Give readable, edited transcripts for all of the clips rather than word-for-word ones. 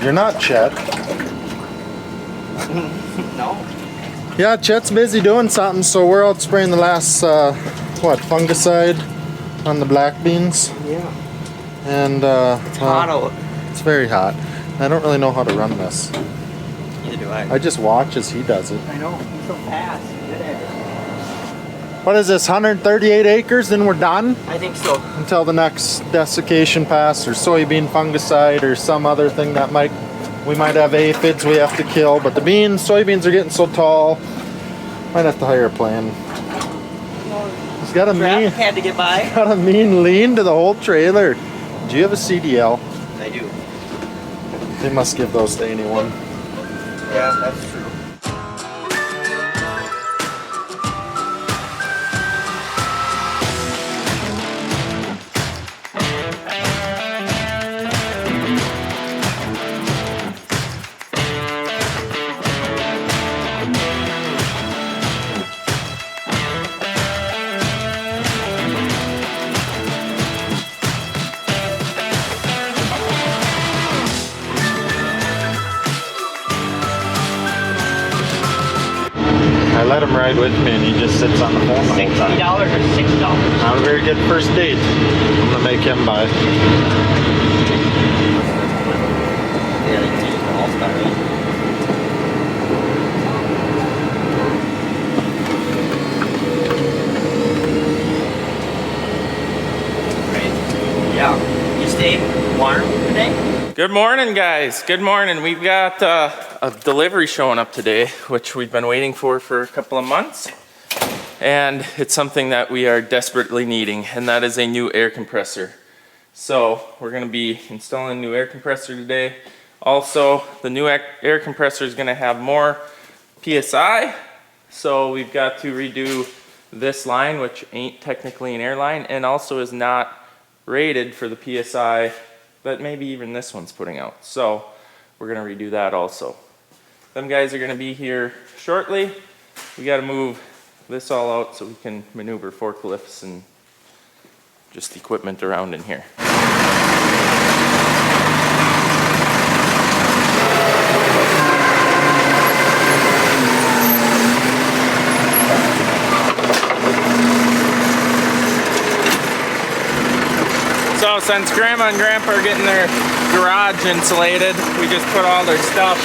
You're not Chet. No. Yeah, Chet's busy doing something, so we're out spraying the last, fungicide on the black beans. Yeah. And, It's hot out. It's very hot. I don't really know how to run this. Neither do I. I just watch as he does it. I know. He's so fast. Good at it. What is this, 138 acres, then we're done? I think so. Until the next desiccation pass or soybean fungicide or some other thing that we might have aphids we have to kill, but the soybeans are getting so tall, might have to hire a plan. He's got a mean, had to get by. got a mean lean to the whole trailer. Do you have a CDL? I do. They must give those to anyone. Yeah, that's true. I let him ride with me and he just sits on the phone the whole time. $60 or $6? Not a very good first date. I'm gonna make him buy. Yeah, they can use the all-star, right? Right. Yeah. You stayed warm today? Good morning, guys. Good morning. We've got a delivery showing up today, which we've been waiting for a couple of months. And it's something that we are desperately needing, and that is a new air compressor. So we're going to be installing a new air compressor today. Also, the new air compressor is going to have more PSI. So we've got to redo this line, which ain't technically an air line, and also is not rated for the PSI that maybe even this one's putting out. So we're gonna redo that also. Them guys are gonna be here shortly. We gotta move this all out so we can maneuver forklifts and just equipment around in here. So since Grandma and Grandpa are getting their garage insulated, we just put all their stuff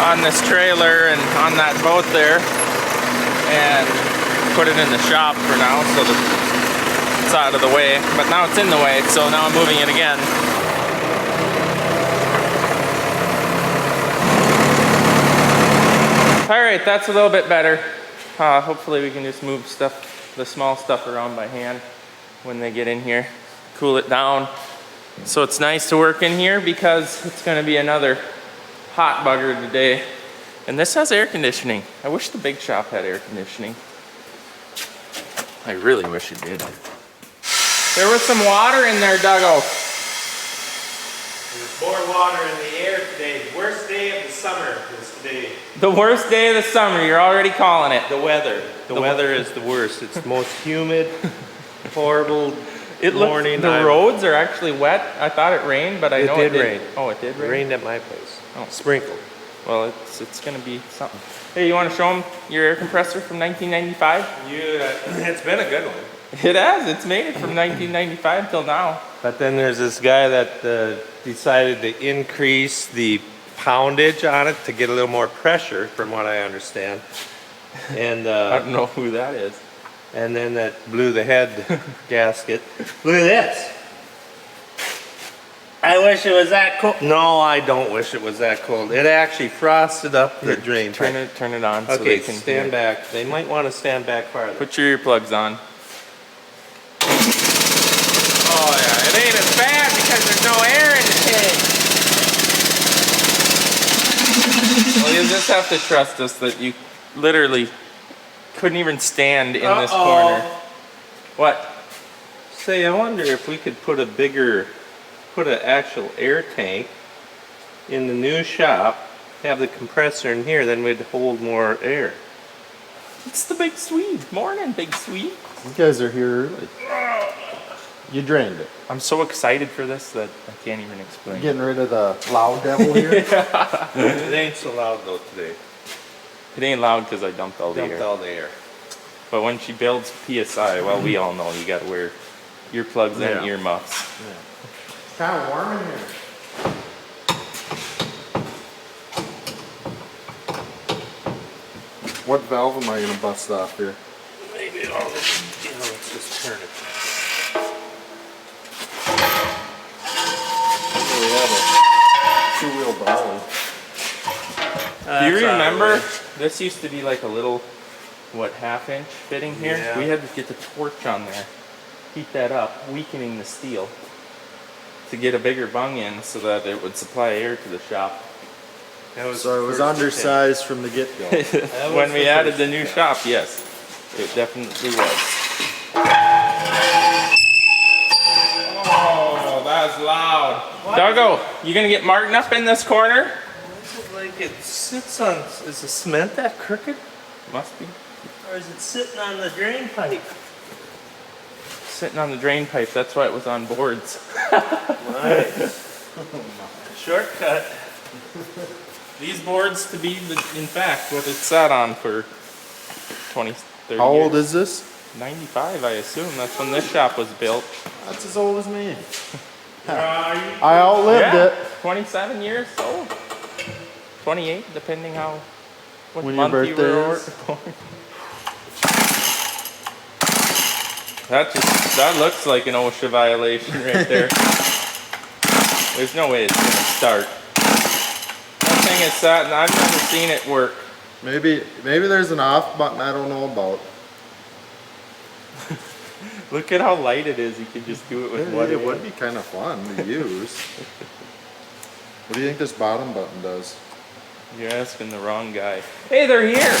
on this trailer and on that boat there and put it in the shop for now so that it's out of the way. But now it's in the way, so now I'm moving it again. All right, that's a little bit better. Hopefully we can just move the small stuff around by hand when they get in here. Cool it down. So it's nice to work in here because it's gonna be another hot bugger today. And this has air conditioning. I wish the big shop had air conditioning. I really wish it did. There was some water in there, Duggo. There's more water in the air today. Worst day of the summer is today. The worst day of the summer, you're already calling it. The weather. The weather is the worst. It's the most humid, horrible morning. The roads are actually wet. I thought it rained, but I know it did rain. Oh, it did rain? It rained at my place. Oh. Sprinkled. Well, it's gonna be something. Hey, you wanna show them your air compressor from 1995? It's been a good one. It has. It's made it from 1995 till now. But then there's this guy that decided to increase the poundage on it to get a little more pressure, from what I understand. And I don't know who that is. And then that blew the head gasket. Look at this. I wish it was that cold. No, I don't wish it was that cold. It actually frosted up the drain pipe. Turn it on. Okay, so they can stand back. They might want to stand back farther. Put your earplugs on. Oh yeah, it ain't as bad because there's no air in the tank. Well, you just have to trust us that you literally couldn't even stand in this corner. What? Say, I wonder if we could put an actual air tank in the new shop, have the compressor in here, then we'd hold more air. It's the big Swede. Morning, big Swede. You guys are here early. You drained it. I'm so excited for this that I can't even explain. Getting rid of the loud devil here. It ain't so loud though today. It ain't loud because I dumped all the Dumped air. all the air. But when she builds PSI, well, we all know you gotta wear earplugs and earmuffs. It's kind of warm in here. What valve am I gonna bust off here? Maybe I'll let's just turn it. We have a two-wheel dolly. Do you remember? This used to be like a little, what, half-inch fitting here? Yeah. We had to get the torch on there, heat that up, weakening the steel to get a bigger bung in so that it would supply air to the shop. So it was undersized from the get-go. When we added the new shop, yes, it definitely was. Oh, that's loud. Duggo, you gonna get Martin up in this corner? Is it like it sits on, is the cement that crooked? Must be. Or is it sitting on the drain pipe? Sitting on the drain pipe, that's why it was on boards. Nice. Shortcut. These boards to be, in fact, what it sat on for 20, 30 How old years. is this? 95, I assume. That's when this shop was built. That's as old as me. I outlived it. 27 years old. 28, depending how, what When your month you birthday were is. born. That looks like an OSHA violation right there. There's no way it's gonna start. That thing is sat, and I've never seen it work. Maybe there's an off button I don't know about. Look at how light it is. You could just do it with one It hand. would be kind of fun to use. What do you think this bottom button does? You're asking the wrong guy. Hey, they're here.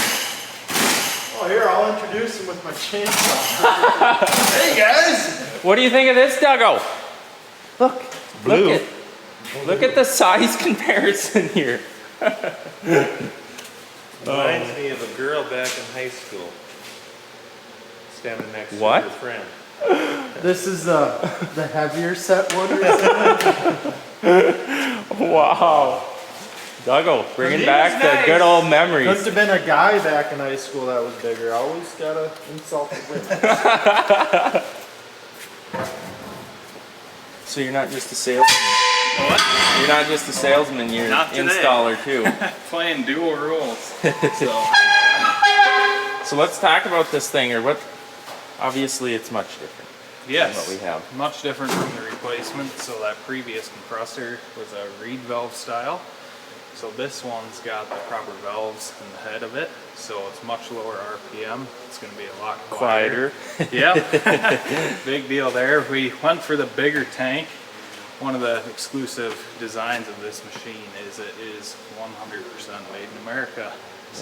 Oh, here, I'll introduce him with my chainsaw. Hey, guys! What do you think of this, Duggo? Look, Blue. Look at the size comparison here. Reminds me of a girl back in high school. Standing next What? to her friend. This is the heavier set one. Wow. Duggo, bringing These back the nice. good old Couldn't memories. have been a guy back in high school that was bigger. Always gotta insult the women. So you're not just a salesman. What? You're not just a salesman. You're an Not today. installer too. Playing dual roles. So So let's talk about this thing, or what? Obviously, it's much different yes, than what we have. much different from the replacement. So that previous compressor was a reed valve style. So this one's got the proper valves in the head of it. So it's much lower RPM. It's going to be a lot quieter. Yeah, big deal there. We went for the bigger tank. One of the exclusive designs of this machine is it is 100% made in America.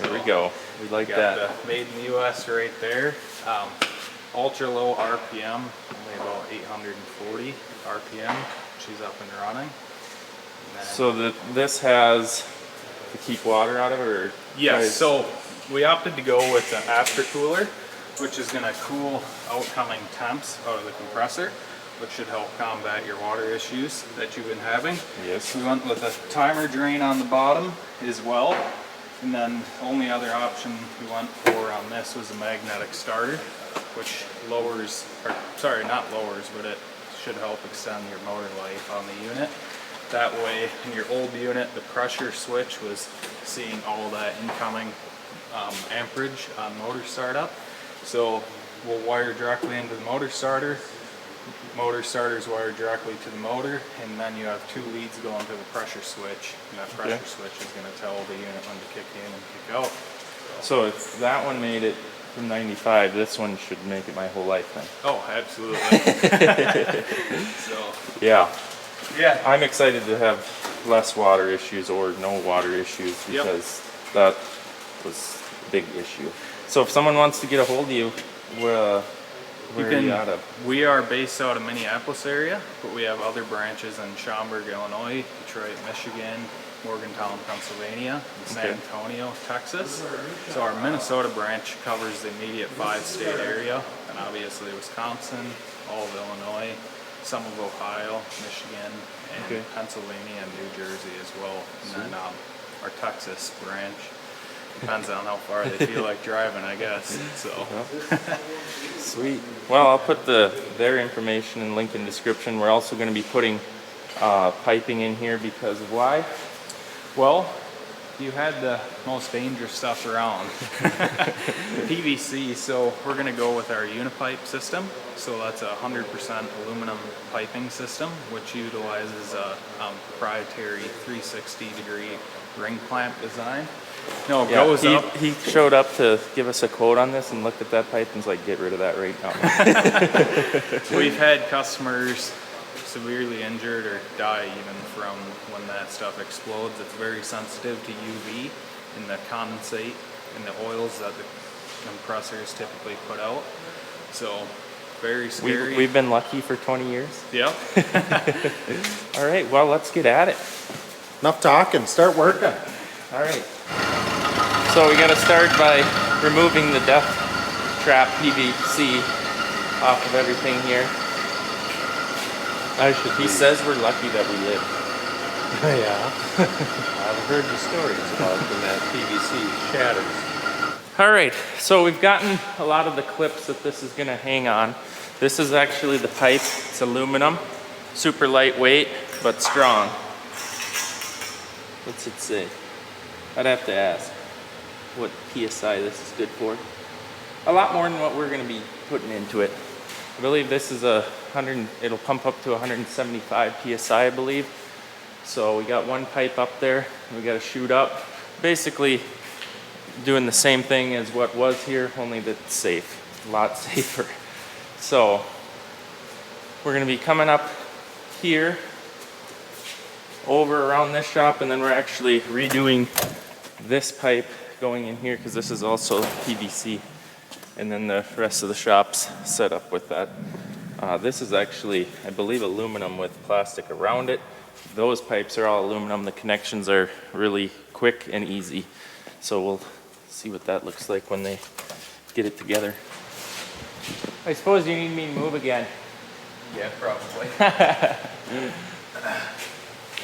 There we go. We like Got that. the made in the U.S. right there. Ultra low RPM, only about 840 RPM. She's up and running. And then- So this has to keep water out of it, or yes, guys- so we opted to go with the after cooler, which is going to cool outcoming temps out of the compressor, which should help combat your water issues that you've been having. Yes. We went with a timer drain on the bottom as well. And then the only other option we went for on this was a magnetic starter, which lowers, or sorry, not lowers, but it should help extend your motor life on the unit. That way, in your old unit, the pressure switch was seeing all that incoming amperage on motor startup. So we'll wire directly into the motor starter. Motor starter's wired directly to the motor, and then you have two leads going to the pressure switch, and that pressure switch is going to tell the unit when to kick in and kick out. So if that one made it from 95, this one should make it my whole life then. Oh, absolutely. So, Yeah. yeah. I'm excited to have less water issues or no water issues Yep. because that was a big issue. So if someone wants to get a hold of you, where are you out of? We are based out of Minneapolis area, but we have other branches in Schaumburg, Illinois, Detroit, Michigan, Morgantown, Pennsylvania, and San Okay. Antonio, Texas. So our Minnesota branch covers the immediate 5-state area, and obviously Wisconsin, all of Illinois, some of Ohio, Michigan, and Okay. Pennsylvania and New Jersey as well. And then our Texas branch. Depends on how far they feel like driving, I guess. So Sweet. Well, I'll put their information and link in description. We're also going to be putting piping in here because of why? well, you had the most dangerous stuff around. PVC, so we're gonna go with our Unipipe system. So that's a 100% aluminum piping system, which utilizes a proprietary 360-degree ring clamp design. No, it goes he, up. he showed up to give us a quote on this and looked at that pipe and was like, get rid of that right now. We've had customers severely injured or die even from when that stuff explodes. It's very sensitive to UV and the condensate and the oils that the compressors typically put out. So very scary. We've been lucky for 20 years. Yep. All right, well, let's get at it. Enough talking, start working. All right. So we got to start by removing the death trap PVC off of everything here. He says we're lucky that we live. Yeah. I've heard the stories about when that PVC shatters. All right, so we've gotten a lot of the clips that this is gonna hang on. This is actually the pipe. It's aluminum, super lightweight, but strong. What's it say? I'd have to ask what PSI this is good for. A lot more than what we're gonna be putting into it. I believe this is it'll pump up to 175 PSI, I believe. So we got one pipe up there, we got to shoot up. Basically doing the same thing as what was here, only that it's safe, a lot safer. So we're gonna be coming up here, over around this shop, and then we're actually redoing this pipe going in here because this is also PVC. And then the rest of the shop's set up with that. This is actually, I believe, aluminum with plastic around it. Those pipes are all aluminum. The connections are really quick and easy. So we'll see what that looks like when they get it together. I suppose you need me to move again. Yeah, probably.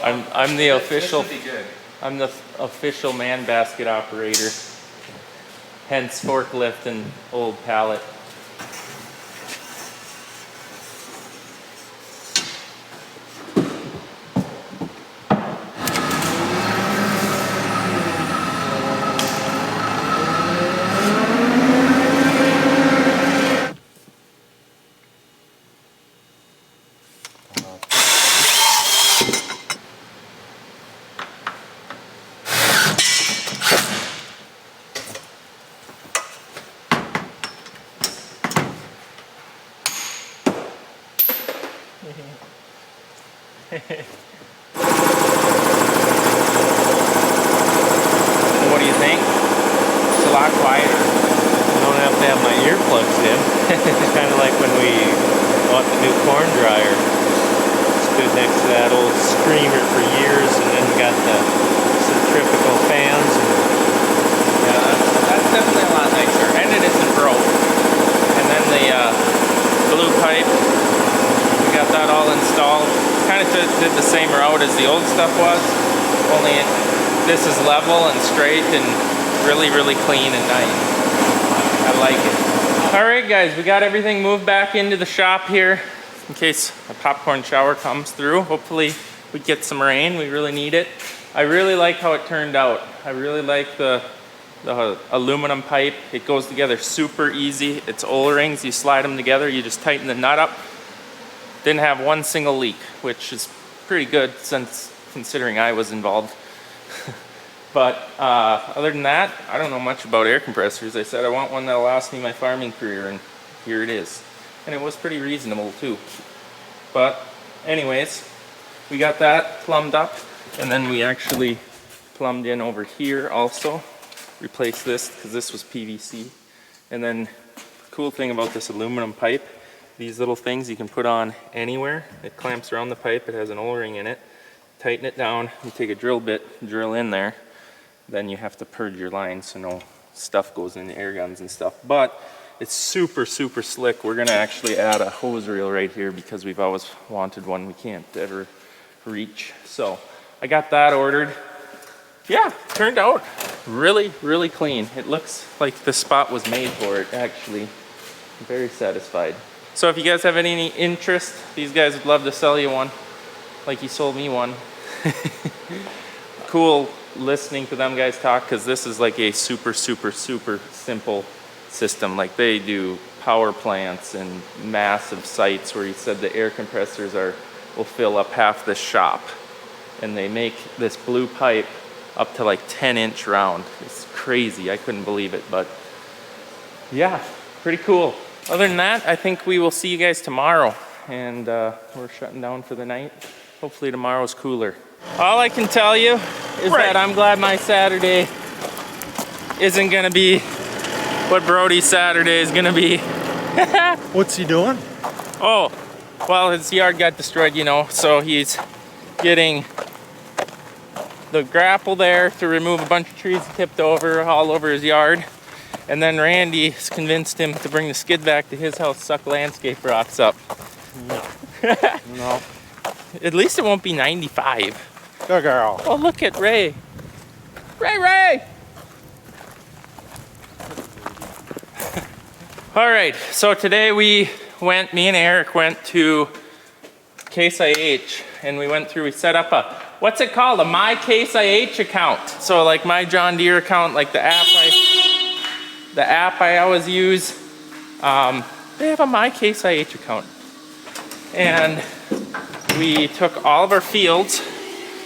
I'm the official. This should be good. I'm the official man basket operator. Hence forklift and old pallet. What do you think? It's a lot quieter. I don't have to have my earplugs in. It's kind of like when we bought the new corn dryer. Stood next to that old screamer for years, and then got the centrifugal fans. Yeah, that's definitely a lot nicer, and it isn't broke. And then the blue pipe, we got that all installed. Kind of did the same route as the old stuff was, only this is level and straight and really, really clean and nice. I like it. All right, guys, we got everything moved back into the shop here in case a popcorn shower comes through. Hopefully we get some rain. We really need it. I really like how it turned out. I really like the aluminum pipe. It goes together super easy. It's O-rings. You slide them together. You just tighten the nut up. Didn't have one single leak, which is pretty good since considering I was involved. But other than that, I don't know much about air compressors. I said I want one that'll last me my farming career, and here it is. And it was pretty reasonable too. But anyways, we got that plumbed up, and then we actually plumbed in over here also. Replaced this because this was PVC. And then the cool thing about this aluminum pipe, these little things you can put on anywhere. It clamps around the pipe. It has an O-ring in it. Tighten it down. You take a drill bit, drill in there. Then you have to purge your lines so no stuff goes in the air guns and stuff. But It's super, super slick. We're gonna actually add a hose reel right here because we've always wanted one we can't ever reach. So I got that ordered. Yeah, turned out really, really clean. It looks like the spot was made for it, actually. I'm very satisfied. So if you guys have any interest, these guys would love to sell you one, like he sold me one. Cool listening to them guys talk, because this is like a super, super, super simple system. Like they do power plants and massive sites where he said the air compressors will fill up half the shop. And they make this blue pipe up to like 10-inch round. It's crazy. I couldn't believe it, but yeah, pretty cool. Other than that, I think we will see you guys tomorrow, and we're shutting down for the night. Hopefully tomorrow's cooler. All I can tell you is that I'm glad my Saturday isn't gonna be what Brody's Saturday is gonna be. What's he doing? Oh, well, his yard got destroyed, you know, so he's getting the grapple there to remove a bunch of trees tipped over all over his yard. And then Randy's convinced him to bring the skid back to his house, suck landscape rocks up. No. No. At least it won't be 95. Good girl. Oh, look at Ray. Ray! All right, so today me and Eric went to Case IH, and we set up a, what's it called? A My Case IH account. So like my John Deere account, like the app I always use, they have a My Case IH account. And we took all of our fields,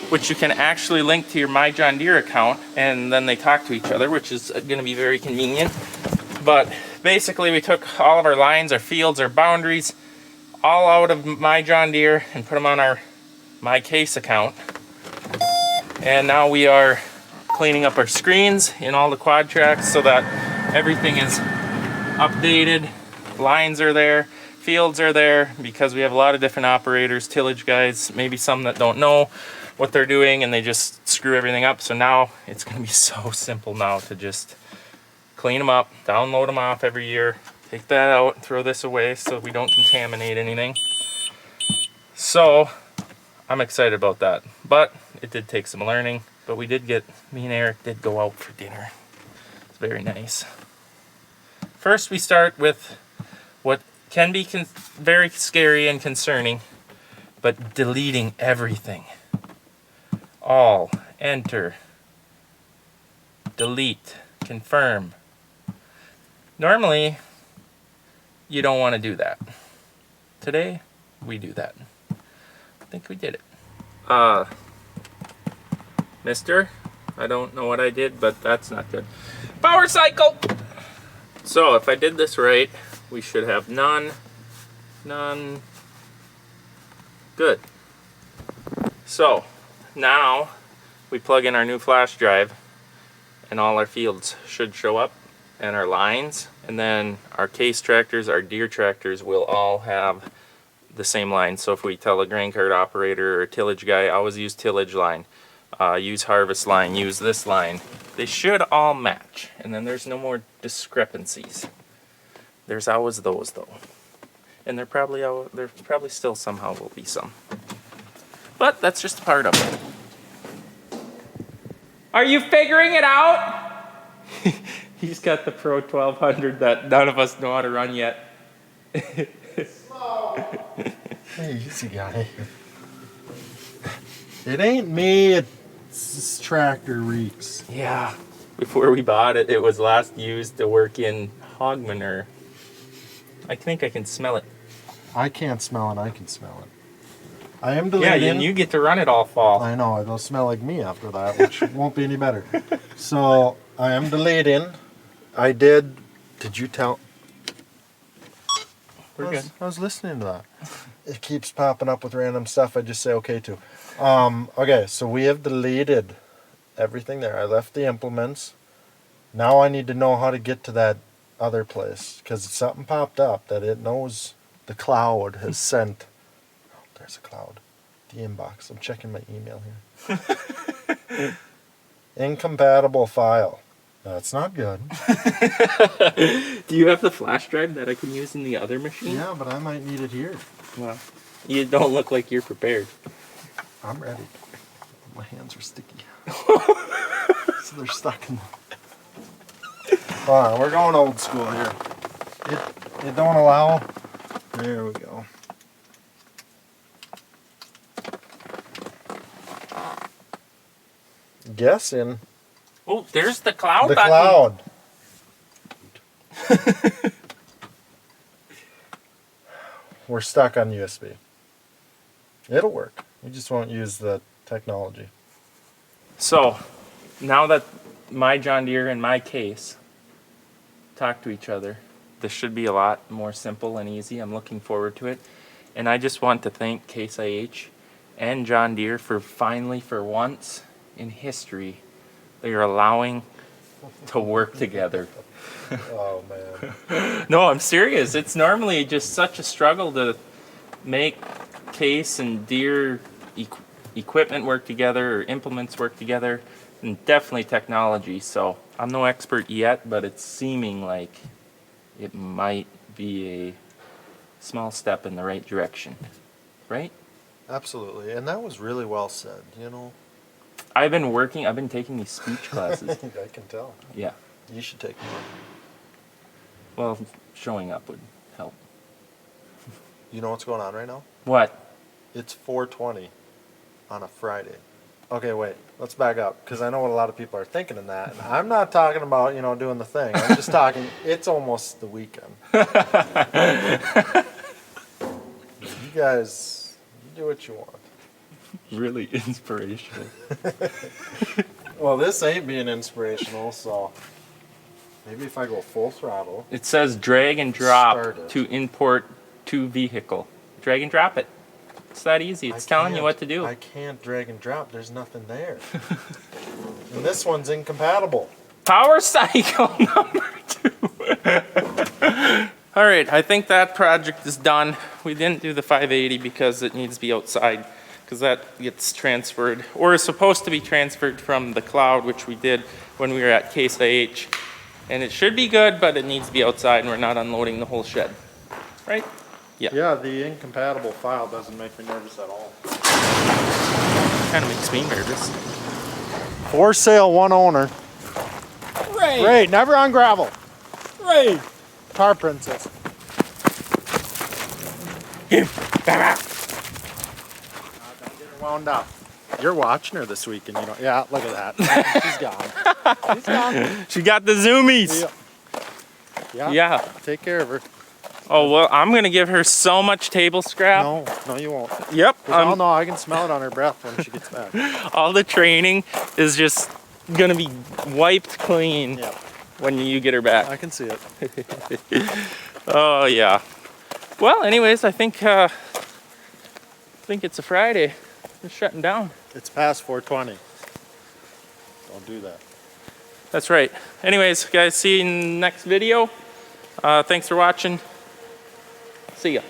which you can actually link to your My John Deere account, and then they talk to each other, which is gonna be very convenient. But basically we took all of our lines, our fields, our boundaries, all out of My John Deere and put them on our My Case account. And now we are cleaning up our screens in all the quad tracks so that everything is updated. Lines are there, fields are there, because we have a lot of different operators, tillage guys, maybe some that don't know what they're doing and they just screw everything up. So now it's gonna be so simple now to just clean them up, download them off every year, take that out, throw this away so we don't contaminate anything. So I'm excited about that, but it did take some learning. But me and Eric did go out for dinner. It's very nice. First we start with what can be very scary and concerning, but deleting everything. All, enter, delete, confirm. Normally, you don't want to do that. Today, we do that. I think we did it. Mister, I don't know what I did, but that's not good. Power cycle! So, if I did this right, we should have none, good. So, now, we plug in our new flash drive, and all our fields should show up, and our lines, and then our Case tractors, our Deere tractors will all have the same line. So if we tell a grain cart operator or a tillage guy, always use tillage line, use harvest line, use this line, they should all match, and then there's no more discrepancies. There's always those though, and there probably still somehow will be some, but that's just a part of it. Are you figuring it out? He's got the Pro 1200 that none of us know how to run yet. Hey, easy guy. It ain't me, it's this tractor reeks. Yeah. Before we bought it, it was last used to work in hog manure. I think I can smell it. I can't smell it, I can smell it. I am deleting. Yeah, and you get to run it all fall. I know, it'll smell like me after that, which won't be any better. So, I am deleting. Did you tell? We're good. I was listening to that. It keeps popping up with random stuff I just say okay to. Okay, so we have deleted everything there. I left the implements. Now I need to know how to get to that other place, because something popped up that it knows the cloud has sent. Oh, there's a cloud. The inbox. I'm checking my email here. Incompatible file. That's not good. Do you have the flash drive that I can use in the other machine? Yeah, but I might need it here. Well, you don't look like you're prepared. I'm ready. My hands are sticky. So they're stuck in. Hold on, we're going old school here. It don't allow. There we go. Guessing Oh, there's the cloud the button. cloud. We're stuck on USB. It'll work. We just won't use the technology. So, now that my John Deere and my case talk to each other, this should be a lot more simple and easy. I'm looking forward to it. And I just want to thank Case IH and John Deere for finally, for once in history, they are allowing to work together. Oh man. No, I'm serious. It's normally just such a struggle to make Case and Deere equipment work together or implements work together, and definitely technology. So I'm no expert yet, but it's seeming like it might be a small step in the right direction, right? Absolutely. And that was really well said, you know. I've been taking these speech classes. I can tell. Yeah. You should take more. Well, showing up would help. You know what's going on right now? What? It's 4:20 on a Friday. Okay, wait. Let's back up because I know what a lot of people are thinking in that. And I'm not talking about, you know, doing the thing. I'm just talking, it's almost the weekend. You guys, you do what you want. Really inspirational. Well, this ain't being inspirational, so maybe if I go full throttle. It says drag and drop Start it. to import to vehicle. Drag and drop it. It's that easy. It's telling you what to do. I can't drag and drop. There's nothing there. And this one's incompatible. Power cycle number 2. All right, I think that project is done. We didn't do the 580 because it needs to be outside, because that gets transferred, or is supposed to be transferred from the cloud, which we did when we were at Case IH. And it should be good, but it needs to be outside and we're not unloading the whole shed. Right? Yeah. Yeah, the incompatible file doesn't make me nervous at all. Kind of makes me nervous. For sale, one owner. Ray! Ray, never on gravel. Ray! Car princess. Don't Don't get her wound up. You're watching her this week, and you know. Yeah, look at that. She's gone. She's gone. She got the zoomies. Yeah. Yeah. Take care of her. Oh, well, I'm going to give her so much table scrap. No, you won't. Yep. Oh no, I can smell it on her breath when she gets back. All the training is just going to be wiped clean Yep. when you get her back. I can see it. Oh, yeah. Well, anyways, I think it's a Friday. We're shutting down. It's past 4:20. Don't do that. That's right. Anyways, guys, see you in the next video. Thanks for watching. See ya.